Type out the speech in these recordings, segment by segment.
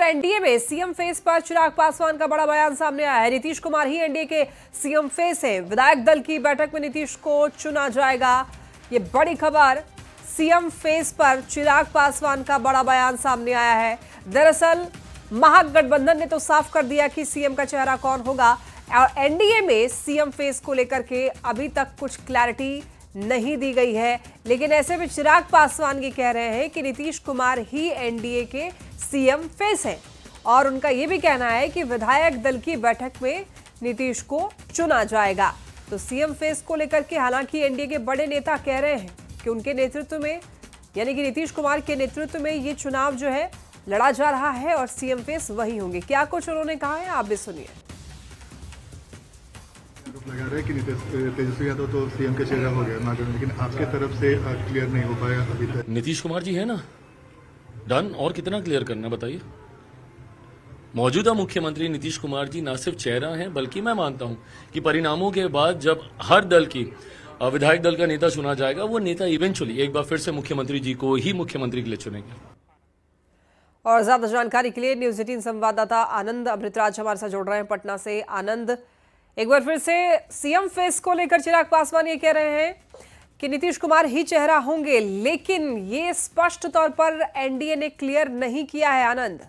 NDA में CM face पर चिराग पासवान का बड़ा बयान सामने आया है। नीतीश कुमार ही एनडीए के सीएम फेस हैं। विधायक दल की बैठक में नीतीश को चुना जाएगा, ये बड़ी खबर। सीएम फेस पर चिराग पासवान का बड़ा बयान सामने आया है। दरअसल महागठबंधन ने तो साफ कर दिया कि सीएम का चेहरा कौन होगा और एनडीए में सीएम फेस को लेकर के अभी तक कुछ क्लैरिटी नहीं दी गई है। लेकिन ऐसे में चिराग पासवान ये कह रहे हैं कि नीतीश कुमार ही एनडीए के सीएम फेस हैं और उनका ये भी कहना है कि विधायक दल की बैठक में नीतीश को चुना जाएगा। तो सीएम फेस को लेकर के हालांकि एनडीए के बड़े नेता कह रहे हैं कि उनके नेतृत्व में यानी कि नीतीश कुमार के नेतृत्व में ये चुनाव जो है लड़ा जा रहा है और सीएम फेस वही होंगे। क्या कुछ उन्होंने कहा है, आप भी सुनिए। लगा रहा है कि तेजस्वी यादव तो सीएम के चेहरा हो गया, लेकिन आपके तरफ से क्लियर नहीं हो पाया अभी तक। नीतीश कुमार जी है ना, डन। और कितना क्लियर करना बताइए। मौजूदा मुख्यमंत्री नीतीश कुमार जी न सिर्फ चेहरा हैं बल्कि मैं मानता हूं कि परिणामों के बाद जब हर दल की विधायक दल का नेता चुना जाएगा, वो नेता इवेंचुअली एक बार फिर से मुख्यमंत्री जी को ही मुख्यमंत्री के लिए चुनेंगे। और ज्यादा जानकारी के लिए न्यूज 18 संवाददाता आनंद अमृतराज हमारे साथ जुड़ रहे हैं पटना से। आनंद, एक बार फिर से सीएम फेस को लेकर चिराग पासवान ये कह रहे हैं कि नीतीश कुमार ही चेहरा होंगे, लेकिन ये स्पष्ट तौर पर एनडीए ने क्लियर नहीं किया है। आनंद,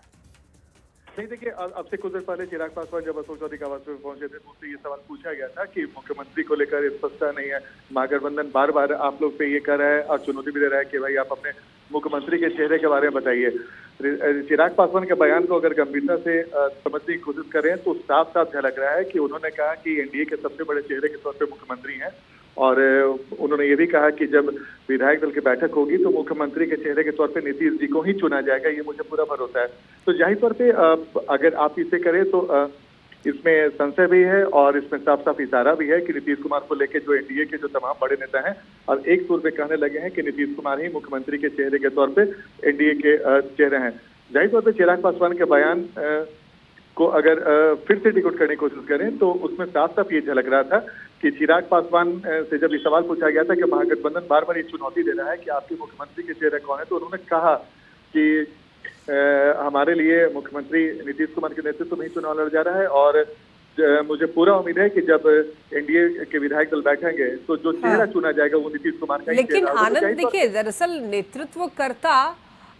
नहीं, देखिए, अब से कुछ देर पहले चिराग पासवान जब अशोक चौधरी के आवास में पहुंचे थे तो उनसे ये सवाल पूछा गया था कि मुख्यमंत्री को लेकर स्पष्टता नहीं है। महागठबंधन बार बार आप लोग पे ये कर रहा है और चुनौती भी दे रहा है कि भाई आप अपने मुख्यमंत्री के चेहरे के बारे में बताइए। चिराग पासवान के बयान को अगर गंभीरता से समझने की कोशिश करें तो साफ साफ झलक रहा है कि उन्होंने कहा कि एनडीए के सबसे बड़े चेहरे के तौर पर मुख्यमंत्री हैं और उन्होंने ये भी कहा कि जब विधायक दल की बैठक होगी तो मुख्यमंत्री के चेहरे के तौर पे नीतीश जी को ही चुना जाएगा, ये मुझे पूरा भरोसा है। तो जाहिर तौर पे अगर आप इसे करें तो इसमें संशय भी है और इसमें साफ साफ इशारा भी है कि नीतीश कुमार को लेकर जो एनडीए के जो तमाम बड़े नेता हैं और एक सुर पे कहने लगे हैं कि नीतीश कुमार ही मुख्यमंत्री के चेहरे के तौर पे एनडीए के चेहरे हैं। जाहिर तौर पे चिराग पासवान के बयान को अगर फिर से डिकोड करने की कोशिश करें तो उसमें साफ साफ ये झलक रहा था कि चिराग पासवान से जब ये सवाल पूछा गया था कि महागठबंधन बार बार ये चुनौती दे रहा है कि आपके मुख्यमंत्री के चेहरे कौन है, तो उन्होंने कहा कि हमारे लिए मुख्यमंत्री नीतीश कुमार के नेतृत्व में ही चुनाव लड़ जा रहा है और मुझे पूरा उम्मीद है कि जब एनडीए के विधायक दल बैठेंगे तो जो चेहरा चुना जाएगा वो नीतीश कुमार का। लेकिन आनंद, देखिए, दरअसल नेतृत्वकर्ता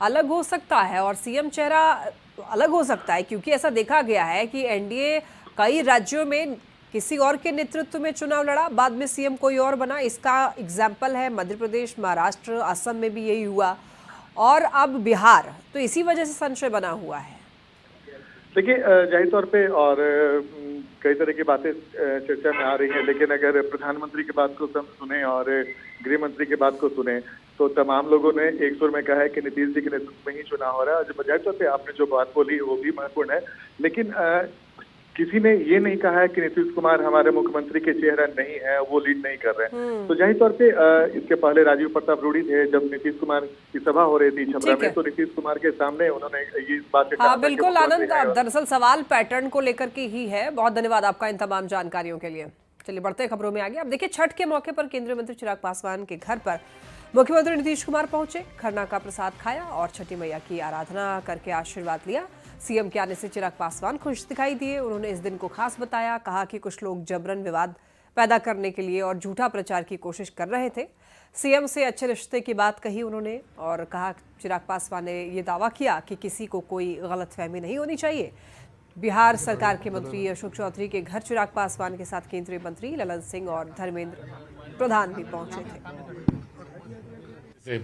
अलग हो सकता है और सीएम चेहरा अलग हो सकता है, क्योंकि ऐसा देखा गया है कि एनडीए कई राज्यों में किसी और के नेतृत्व में चुनाव लड़ा, बाद में सीएम कोई और बना। इसका एग्जाम्पल है मध्य प्रदेश, महाराष्ट्र, असम में भी यही हुआ और अब बिहार। तो इसी वजह से संशय बना हुआ है। देखिए, जाहिर तौर पे और कई तरह की बातें चर्चा में आ रही हैं, लेकिन अगर प्रधानमंत्री की बात को सुने और गृह मंत्री की बात को सुने तो तमाम लोगों ने एक सुर में कहा है कि नीतीश जी के नेतृत्व में ही चुनाव हो रहा है। जाहिर तौर पे आपने जो बात बोली वो भी महत्वपूर्ण है, लेकिन किसी ने ये नहीं कहा है कि नीतीश कुमार हमारे मुख्यमंत्री के चेहरा नहीं है, वो लीड नहीं कर रहे हैं। तो जाहिर तौर पे इसके पहले राजीव प्रताप रूडी थे, जब नीतीश कुमार की सभा हो रही थी छपरा में, तो नीतीश कुमार के सामने उन्होंने ये बात कहा। बिल्कुल आनंद, दरअसल सवाल पैटर्न को लेकर के ही है। बहुत धन्यवाद आपका इन तमाम जानकारियों के लिए। चलिए बढ़ते खबरों में आगे। अब देखिए, छठ के मौके पर केंद्रीय मंत्री चिराग पासवान के घर पर मुख्यमंत्री नीतीश कुमार पहुंचे, खरना का प्रसाद खाया और छठी मैया की आराधना करके आशीर्वाद लिया। सीएम के आने से चिराग पासवान खुश दिखाई दिए। उन्होंने इस दिन को खास बताया, कहा कि कुछ लोग जबरन विवाद पैदा करने के लिए और झूठा प्रचार की कोशिश कर रहे थे। सीएम से अच्छे रिश्ते की बात कही उन्होंने और कहा, चिराग पासवान ने ये दावा किया कि किसी को कोई गलतफहमी नहीं होनी चाहिए। बिहार सरकार के मंत्री अशोक चौधरी के घर चिराग पासवान के साथ केंद्रीय मंत्री ललन सिंह और धर्मेंद्र प्रधान भी पहुंचे थे।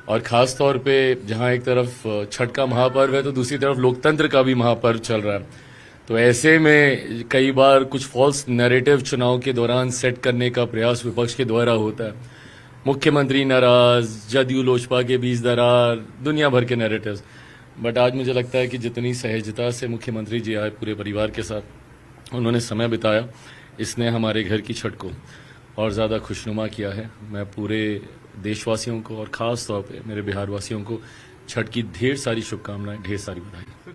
और खास तौर पे जहां एक तरफ छठ का महापर्व है तो दूसरी तरफ लोकतंत्र का भी महापर्व चल रहा है, तो ऐसे में कई बार कुछ फॉल्स नैरेटिव चुनाव के दौरान सेट करने का प्रयास विपक्ष के द्वारा होता है। मुख्यमंत्री नाराज, जदयू लोजपा के बीच दरार, दुनिया भर के नैरेटिव्स। बट आज मुझे लगता है कि जितनी सहजता से मुख्यमंत्री जी आए पूरे परिवार के साथ, उन्होंने समय बिताया, इसने हमारे घर की छठ को और ज़्यादा खुशनुमा किया है। मैं पूरे देशवासियों को और ख़ास तौर पे मेरे बिहार वासियों को छठ की ढेर सारी शुभकामनाएं, ढेर सारी बधाई।